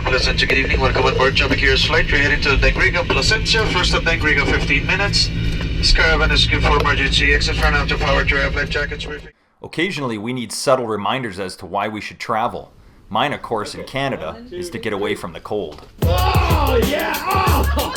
Placencia, good evening. Welcome on board Jumbo Gear's flight. We're heading to Dengriga, Placencia. First up, Dengriga, 15 minutes. This caravan is good for emergency exit for now to power to have life jackets briefing. Occasionally, we need subtle reminders as to why we should travel. Mine, of course, in Canada, is to get away from the cold. Oh, yeah!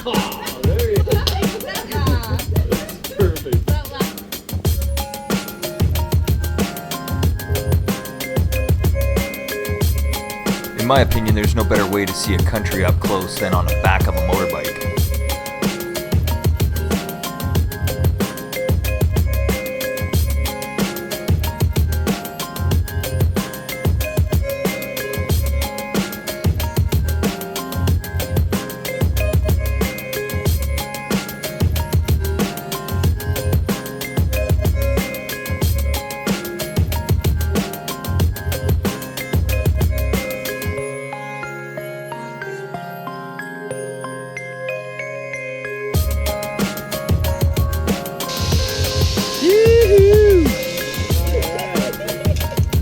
Oh! There you go. That's perfect. In my opinion, there's no better way to see a country up close than on the back of a motorbike.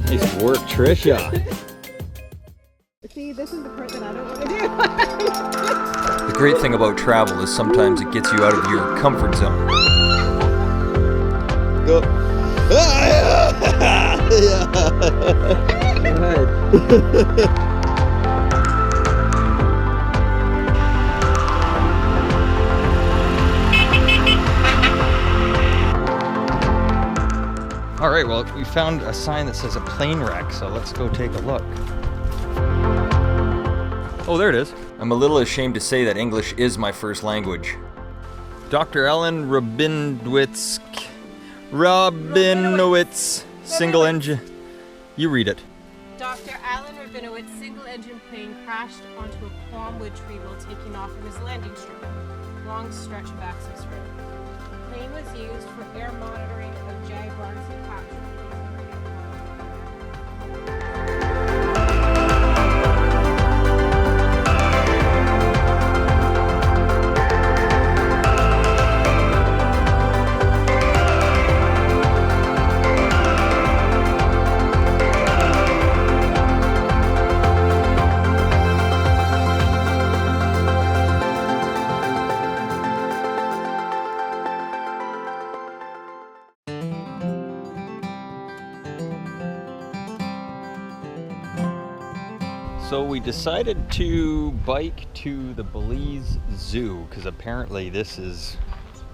Nice work, Trisha. See, this is the part that I don't want to do. The great thing about travel is sometimes it gets you out of your comfort zone. Go. Good. All right, well, we found a sign that says a plane wreck, so let's go take a look. Oh, there it is. I'm a little ashamed to say that English is my first language. Dr. Ellen Rabinowitz, single engine. You read it. Dr. Alan Rabinowitz single-engine plane crashed onto a palmwood tree while taking off from his landing strip. Long stretch of access road. The plane was used for air monitoring of Jaguars and capture. So we decided to bike to the Belize Zoo because apparently this is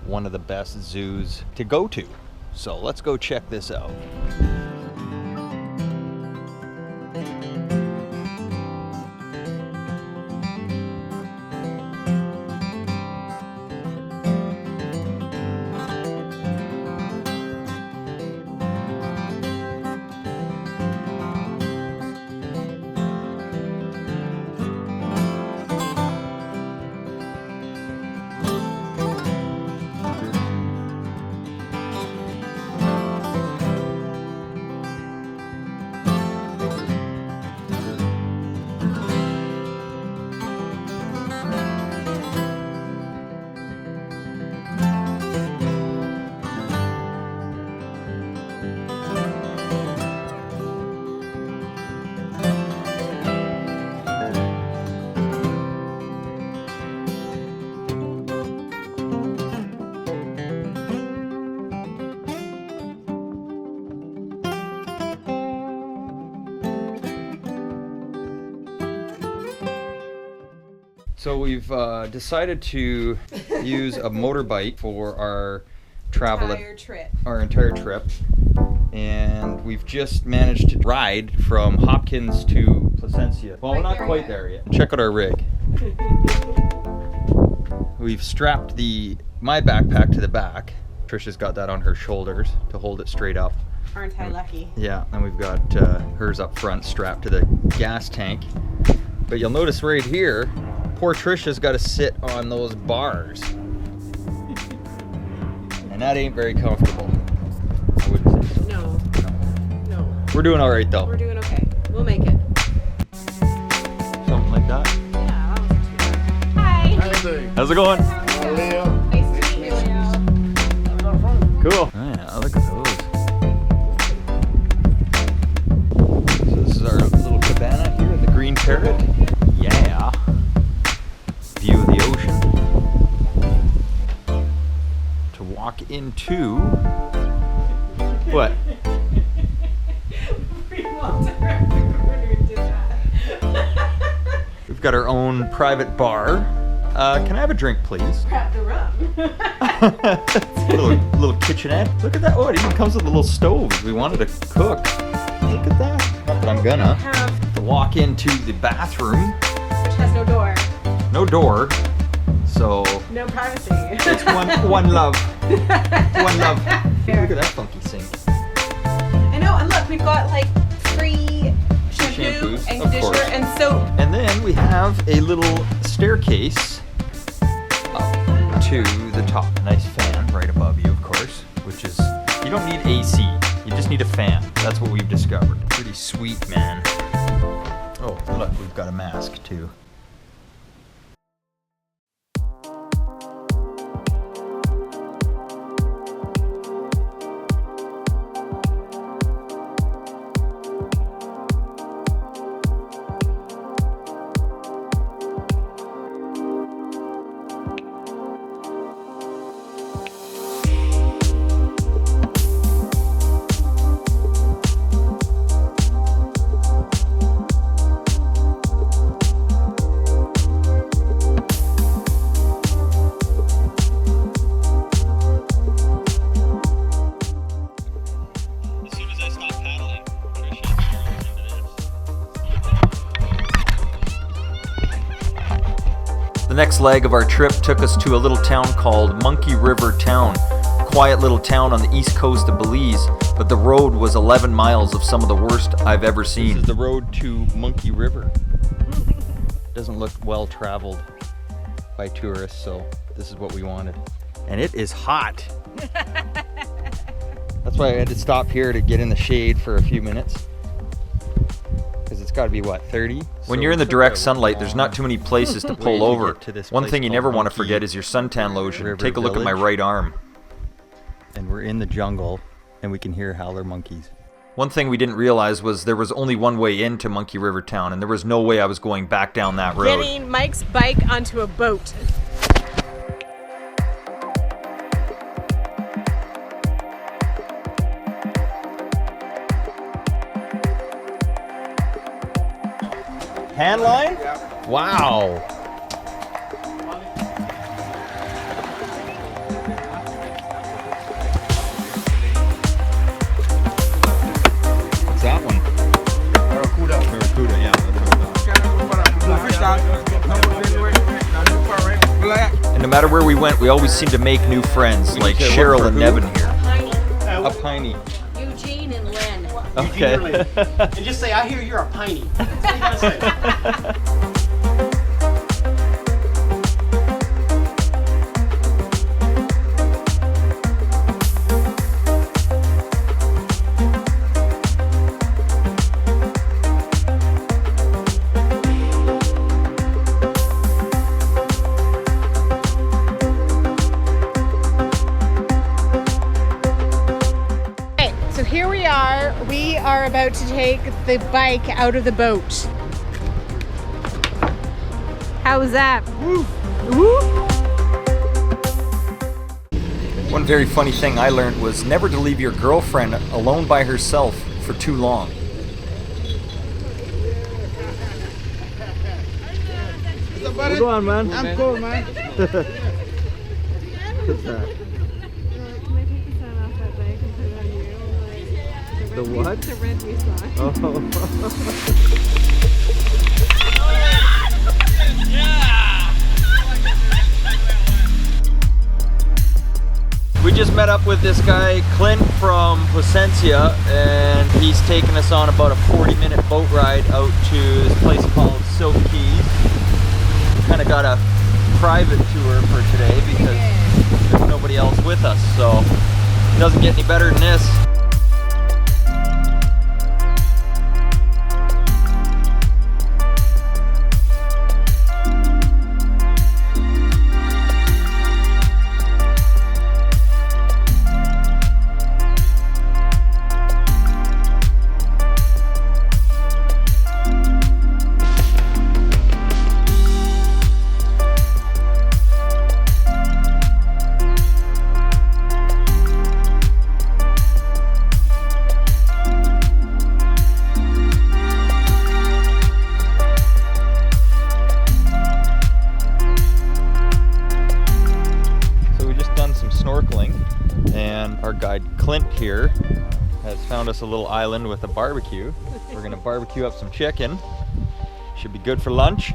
one of the best zoos to go to. So let's go check this out. So we've decided to use a motorbike for our travel, our entire trip, and we've just managed to ride from Hopkins to Placencia. Well, we're not quite there yet. Check out our rig. We've strapped my backpack to the back. Trisha's got that on her shoulders to hold it straight up. Aren't I lucky? Yeah, and we've got hers up front strapped to the gas tank. But you'll notice right here, poor Trisha's got to sit on those bars. And that ain't very comfortable. I wouldn't say so. No. We're doing all right though. We're doing okay. We'll make it. Something like that. Yeah, that wasn't too bad. Hi. How's it going? Nice to meet you, Leo. Cool. Oh yeah, look at those. So this is our little cabana here, the green parrot. Yeah. into what? We've got our own private bar. Can I have a drink, please? Grab the rum. little kitchenette. Look at that. Oh, it even comes with a little stove if we wanted to cook. Look at that. Not that I'm gonna. To walk into the bathroom. Which has no door. No door. So No privacy. it's one love. One love. Look at that funky sink. I know, and look, we've got like free shampoo Shampoos, and of conditioner course. and soap. And then we have a little staircase up to the top. A nice fan right above you, of course, which is, you don't need AC, you just need a fan. That's what we've discovered. Pretty sweet, man. Oh, look, we've got a mask too. The next leg of our trip took us to a little town called Monkey River Town. Quiet little town on the east coast of Belize, but the road was 11 miles of some of the worst I've ever seen. This is the road to Monkey River. Doesn't look well traveled by tourists, so this is what we wanted. And it is hot. That's why I had to stop here to get in the shade for a few minutes. Because it's got to be, what, 30? When you're in the direct sunlight, there's not too many places to pull over. One thing you never want to forget is your suntan lotion. Take a look at my right arm. And we're in the jungle, and we can hear howler monkeys. One thing we didn't realize was there was only one way into Monkey River Town, and there was no way I was going back down that road. Getting Mike's bike onto a boat. Hand line? Wow. What's that one? Barracuda, yeah. And no matter where we went, we always seemed to make new friends, like say, Cheryl what, and for who? Nevin here. A piney. Eugene and Lynn. Okay. And just say, I hear you're a piney. That's all you gotta say. Here we are. We are about to take the bike out of the boat. How was that? Woo! Woo! One very funny thing I learned was never to leave your girlfriend alone by herself for too long. Go on, man. I'm cool, man. The what? The red we saw. Oh. We just met up with this guy, Clint from Placencia, and he's taking us on about a 40-minute boat ride out to this place called Silk Keys. Kind of got a private tour for today because there's nobody else with us, so it doesn't get any better than this. Clint here has found us a little island with a barbecue. We're gonna barbecue up some chicken. Should be good for lunch.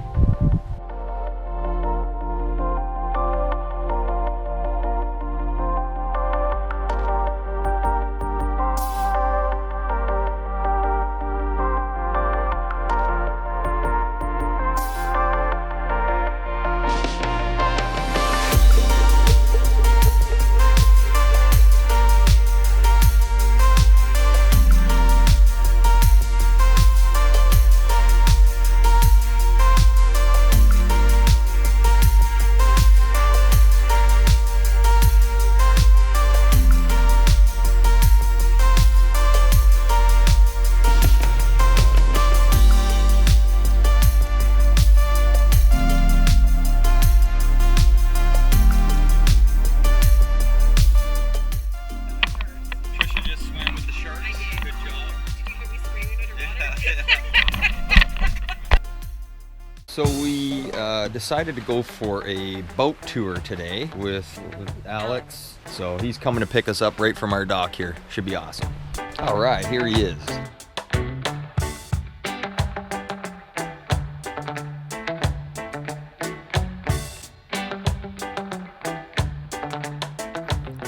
So we decided to go for a boat tour today with Alex. So he's coming to pick us up right from our dock here. Should be awesome. All right, here he is.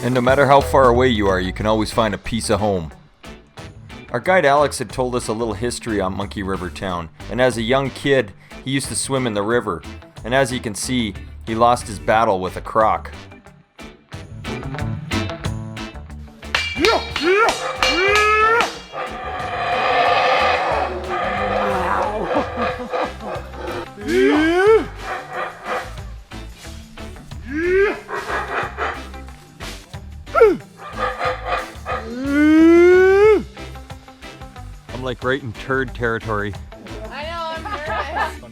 And no matter how far away you are, you can always find a piece of home. Our guide Alex had told us a little history on Monkey River Town, and as a young kid, he used to swim in the river, and as you can see, he lost his battle with a croc. I'm like right in turd territory. I know, I'm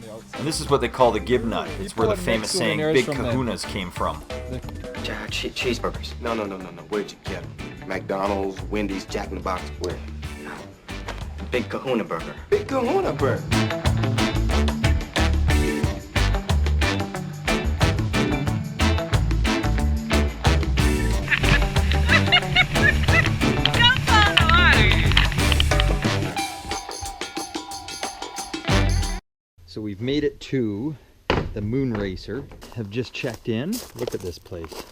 nervous. And this is what they call the gib nut. It's where the famous saying, big kahunas, came from. Cheeseburgers. No. Where'd you get them? McDonald's, Wendy's, Jack in the Box. Where? No. Big Kahuna Burger. Big Kahuna Burger. So we've made it to the Moonracer. Have just checked in. Look at this place.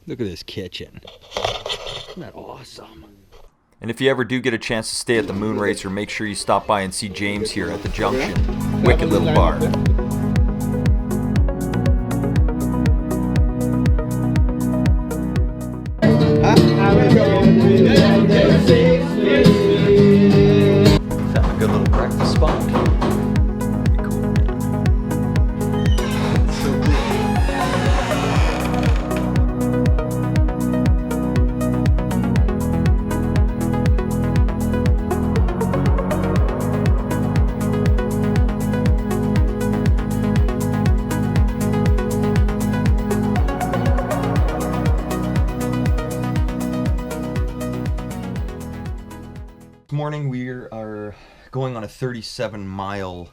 Look at this kitchen. Isn't that awesome? And if you ever do get a chance to stay at the Moonracer, make sure you stop by and see James here at the Junction. Wicked little bar. Found a good little breakfast spot. Pretty cool. It's so cool. This morning we are going on a 37-mile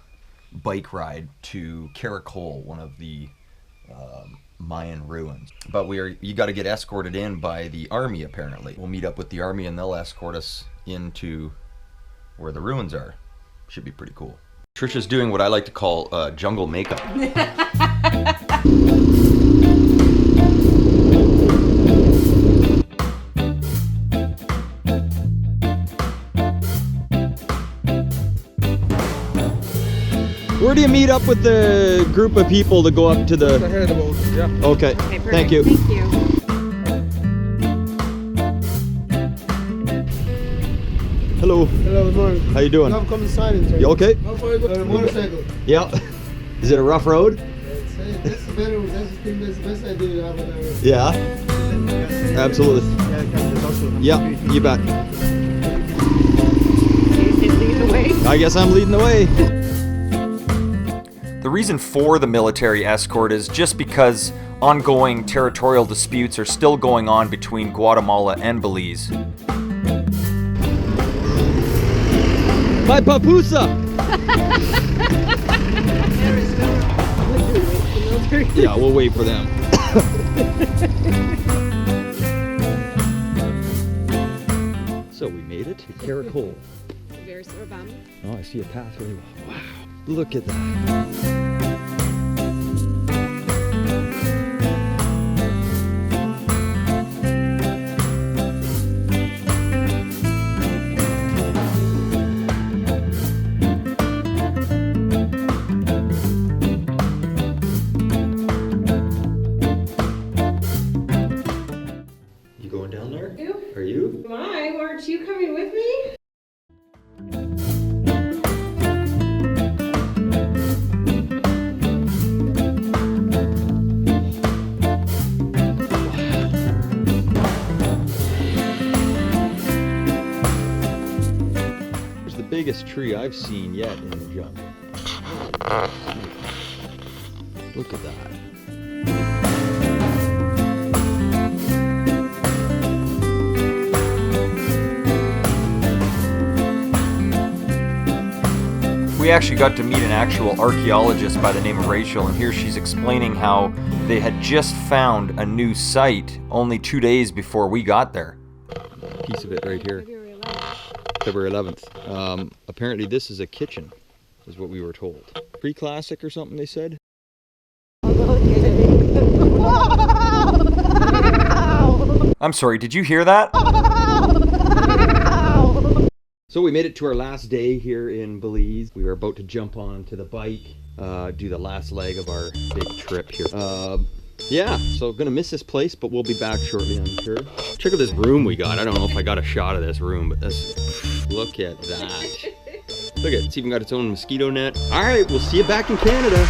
bike ride to Caracol, one of the Mayan ruins. But you got to get escorted in by the army apparently. We'll meet up with the army and they'll escort us into where the ruins are. Should be pretty cool. Trisha's doing what I like to call jungle makeup. Where do you meet up with the group of people to go up to the... I heard about, yeah. Okay, thank you. Thank you. Hello, Hello, good morning. how you doing? Come inside and You okay? How far you go? Motorcycle. Yeah. Is it a rough road? That's better. That's the best idea you have ever. Yeah. Absolutely. Yeah, you bet. I guess I'm leading the way. The reason for the military escort is just because ongoing territorial disputes are still going on between Guatemala and Belize. My papusa! Yeah, we'll wait for them. it? Caracol. Very sort of Oh, I see a path really well. Wow. Look at that. You going down there? Are you? Why? Aren't you coming with me? It's the biggest tree I've seen yet in the jungle. Look at that. We actually got to meet an actual archaeologist by the name of Rachel, and here she's explaining how they had just found a new site only 2 days before we got there. Piece of it right here. February 11th. Apparently this is a kitchen, is what we were told. Pre-classic or something, they said? I'm sorry, did you hear that? So we made it to our last day here in Belize. We were about to jump onto the bike, do the last leg of our big trip here. Yeah, so gonna miss this place, but we'll be back shortly, I'm sure. Check out this room we got. I don't know if I got a shot of this room, but this, look at that. Look at it, it's even got its own mosquito net. All right, we'll see you back in Canada.